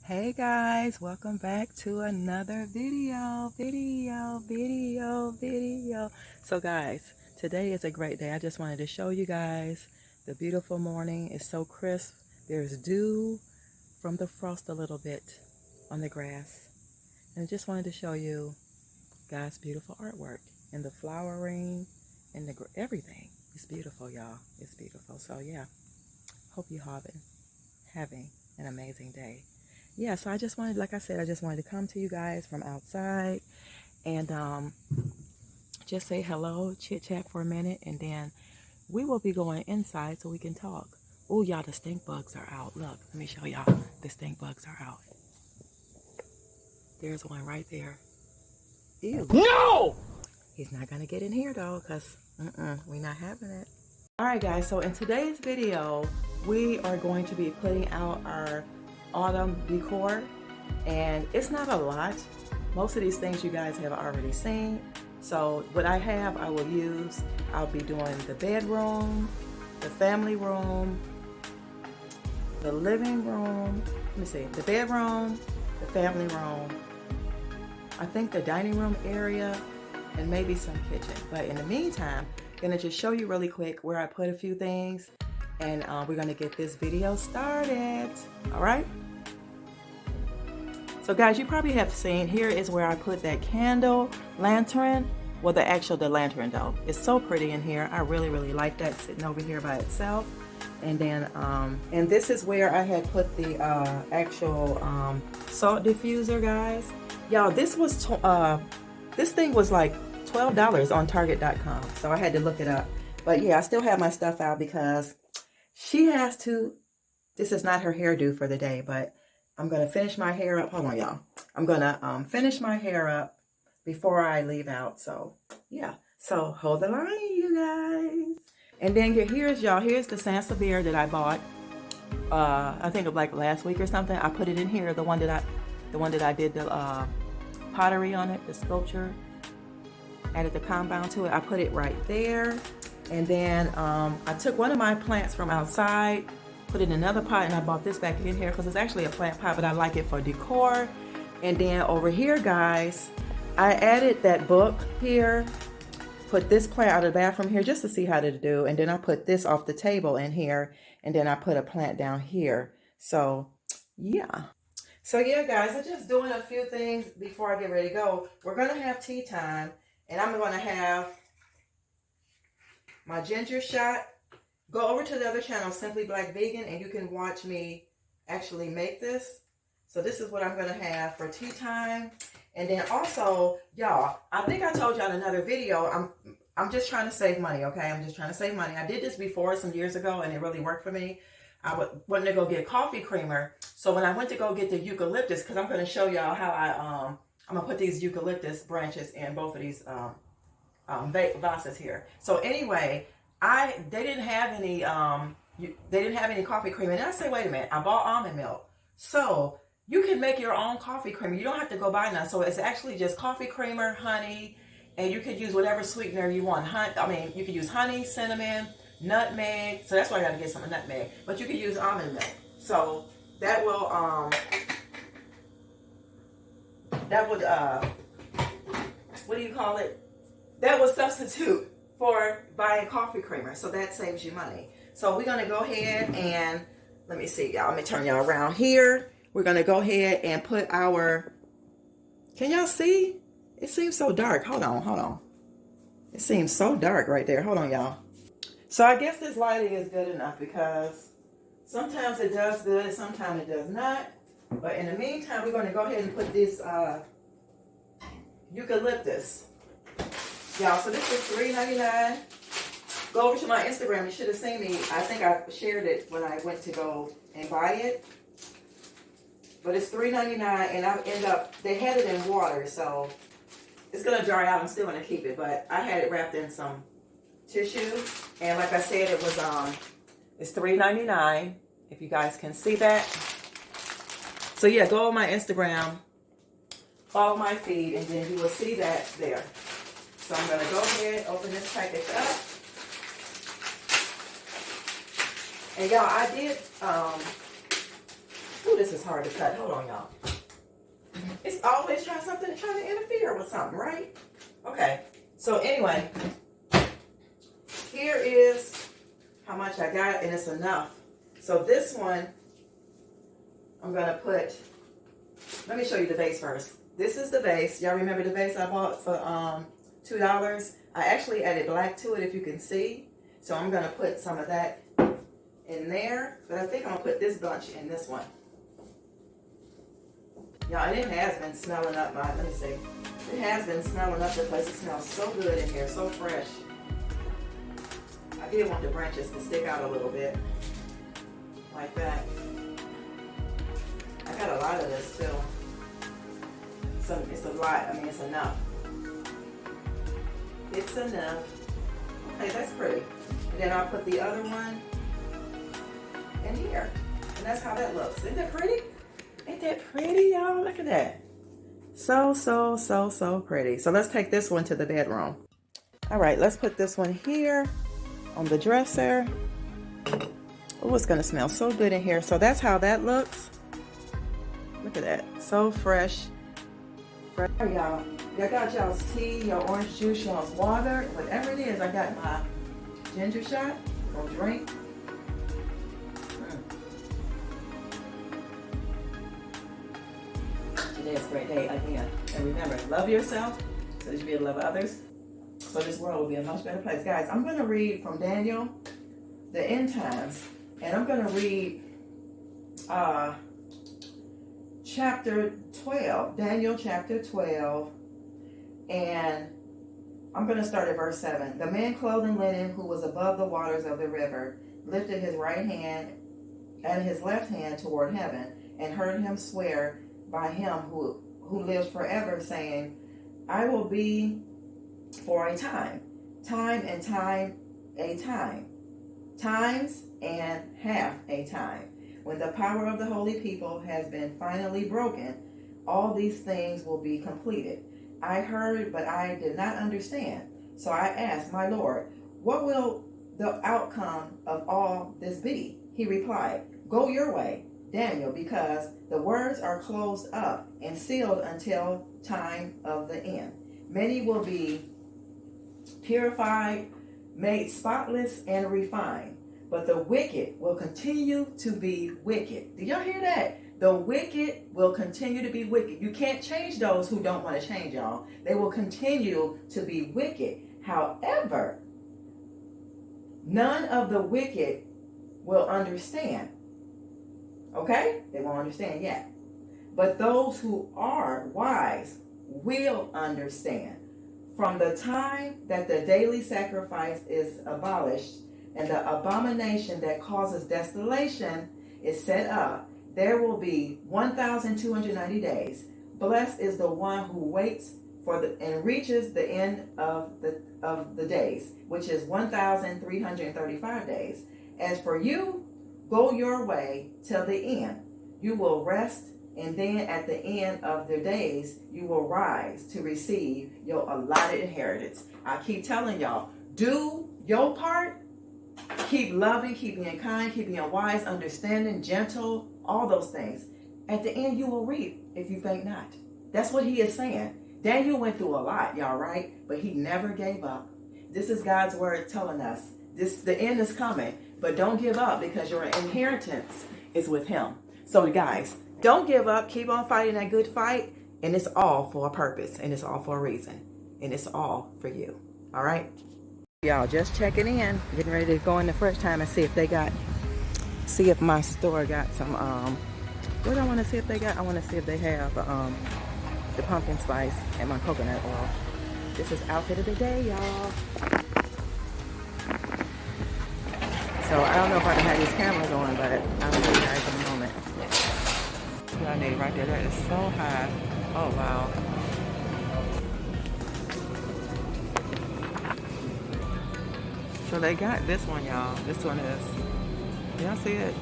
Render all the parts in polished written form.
Hey guys, welcome back to another video. So guys, today is a great day. I just wanted to show you guys the beautiful morning. It's so crisp. There's dew from the frost a little bit on the grass. And I just wanted to show you guys beautiful artwork and the flowering and everything. It's beautiful, y'all. It's beautiful. So yeah, hope you're having an amazing day. Yeah, so I just wanted, like I said, I just wanted to come to you guys from outside and just say hello, chit chat for a minute, and then we will be going inside so we can talk. Oh, y'all, the stink bugs are out. Look, let me show y'all. The stink bugs are out. There's one right there. Ew. No! He's not going to get in here though, because we're not having it. All right, guys, so in today's video, we are going to be putting out our autumn decor, and it's not a lot. Most of these things you guys have already seen. So what I have, I will use. I'll be doing the bedroom, the family room, the living room. Let me see, the bedroom, the family room. I think the dining room area, and maybe some kitchen. But in the meantime, I'm gonna just show you really quick where I put a few things, and we're gonna get this video started. All right. So guys, you probably have seen, here is where I put that candle lantern. Well, the lantern though. It's so pretty in here. I really like that sitting over here by itself. And then, and this is where I had put the actual salt diffuser, guys. Y'all, this thing was like $12 on Target.com. So I had to look it up. But yeah, I still have my stuff out because she has to, this is not her hairdo for the day, but I'm going to finish my hair up. Hold on, y'all. I'm going to finish my hair up before I leave out. So, yeah. So, hold the line, you guys. And then here's the Sansevieria that I bought. I think of like last week or something. I put it in here. The one that I did the pottery on it, the sculpture. Added the compound to it. I put it right there. And then I took one of my plants from outside, put it in another pot, and I bought this back in here because it's actually a plant pot, but I like it for decor. And then over here, guys, I added that book here, put this plant out of the bathroom here just to see how to do. And then I put this off the table in here, and then I put a plant down here. So yeah. So yeah, guys, I'm just doing a few things before I get ready to go. We're going to have tea time, and I'm going to have my ginger shot. Go over to the other channel, Simply Black Vegan, and you can watch me actually make this. So this is what I'm going to have for tea time. And then also, y'all, I think I told y'all in another video, I'm just trying to save money, okay? I'm just trying to save money. I did this before some years ago, and it really worked for me. I wanted to go get coffee creamer. So when I went to go get the eucalyptus, because I'm going to show y'all how I'm going to put these eucalyptus branches in both of these vases here. So anyway, they didn't have any coffee creamer. And I say, wait a minute, I bought almond milk. So you can make your own coffee creamer. You don't have to go buy none. So it's actually just coffee creamer, honey, and you could use whatever sweetener you want. You could use honey, cinnamon, nutmeg. So that's why I got to get some nutmeg. But you could use almond milk. So that will what do you call it? That will substitute for buying coffee creamer. So that saves you money. So we're going to go ahead and, let me see, y'all. Let me turn y'all around here. We're going to go ahead and put our, can y'all see? It seems so dark. Hold on. It seems so dark right there. Hold on, y'all. So I guess this lighting is good enough because sometimes it does good and sometimes it does not. But in the meantime, we're going to go ahead and put this eucalyptus. Y'all, so this is $3.99. go over to my Instagram. You should have seen me. I think I shared it when I went to go and buy it. But it's $3.99, and I end up, they had it in water, so it's going to dry out. I'm still going to keep it, but I had it wrapped in some tissue. And like I said, it was, it's $3.99, if you guys can see that. So yeah, go on my Instagram, follow my feed, and then you will see that there. So I'm going to go ahead, open this package up. And y'all, I did, ooh, this is hard to cut. Hold on, y'all. It's always trying to interfere with something, right? Okay. So anyway, here is how much I got, and it's enough. So this one, I'm going to put, let me show you the vase first. This is the vase. Y'all remember the vase I bought for $2? I actually added black to it, if you can see. So I'm going to put some of that in there. But I think I'm going to put this bunch in this one. Y'all, and it has been smelling up my, let me see. It has been smelling up the place. It smells so good in here, so fresh. I did want the branches to stick out a little bit. Like that. I got a lot of this too. So it's a lot, I mean it's enough. It's enough. Okay, that's pretty. And then I'll put the other one in here. And that's how that looks. Isn't that pretty? Ain't that pretty, y'all? Look at that. So, so, so, so pretty. So let's take this one to the bedroom. All right, let's put this one here on the dresser. Oh, it's gonna smell so good in here. So that's how that looks. Look at that, so fresh. Y'all got y'all's tea, your orange juice, y'all's water, whatever it is. I got my ginger shot or drink. Today is a great day again. And remember, love yourself so that you be able to love others. So this world will be a much better place. Guys, I'm going to read from Daniel, the end times. And I'm going to read chapter 12. Daniel chapter 12. And I'm going to start at verse 7. The man clothed in linen who was above the waters of the river lifted his right hand and his left hand toward heaven and heard him swear by him who lives forever, saying, I will be for a time, time and time a time, times and half a time. When the power of the holy people has been finally broken, all these things will be completed. I heard, but I did not understand. So I asked, my Lord, what will the outcome of all this be? He replied, go your way, Daniel, because the words are closed up and sealed until time of the end. Many will be purified, made spotless, and refined, but the wicked will continue to be wicked. Do y'all hear that? The wicked will continue to be wicked. You can't change those who don't want to change, y'all. They will continue to be wicked. However, none of the wicked will understand. Okay? They won't understand yet. But those who are wise will understand. From the time that the daily sacrifice is abolished and the abomination that causes desolation is set up, there will be 1,290 days. Blessed is the one who waits for and reaches the end of the days, which is 1,335 days. As for you, go your way till the end. You will rest, and then at the end of the days, you will rise to receive your allotted inheritance. I keep telling y'all, do your part. Keep loving, keep being kind, keep being wise, understanding, gentle, all those things. At the end, you will reap if you faint not. That's what he is saying. Daniel went through a lot, y'all, right? But he never gave up. This is God's word telling us the end is coming, but don't give up because your inheritance is with him. So guys, don't give up. Keep on fighting that good fight, and it's all for a purpose, and it's all for a reason, and it's all for you. All right? Y'all just checking in, getting ready to go in the first time and see if my store got some, what do I want to see if they got? I want to see if they have the pumpkin spice and my coconut oil. This is outfit of the day, y'all. So I don't know if I can have these cameras on, but I'll show you guys in a moment. What I need right there, that is so high. Oh wow. So they got this one, y'all. This one is, y'all see it?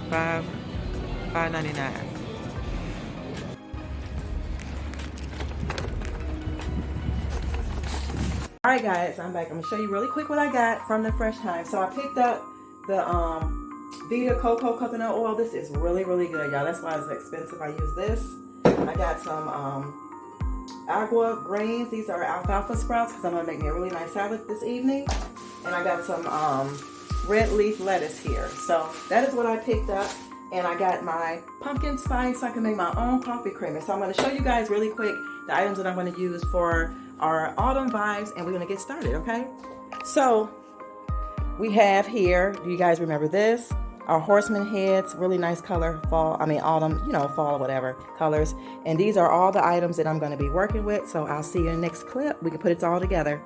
$5.99. Alright guys, I'm back. I'm gonna show you really quick what I got from the Fresh Time. So I picked up the Vita Cocoa Coconut Oil. This is really, really good, y'all. That's why it's expensive. I use this. I got some agua greens. These are alfalfa sprouts because I'm gonna make me a really nice salad this evening. And I got some red leaf lettuce here. So that is what I picked up. And I got my pumpkin spice so I can make my own coffee creamer. So I'm gonna show you guys really quick the items that I'm gonna use for our autumn vibes, and we're gonna get started, okay? So we have here, do you guys remember this? Our horseman heads, really nice color, autumn, you know, fall, whatever colors. And these are all the items that I'm gonna be working with. So I'll see you in the next clip. We can put it all together.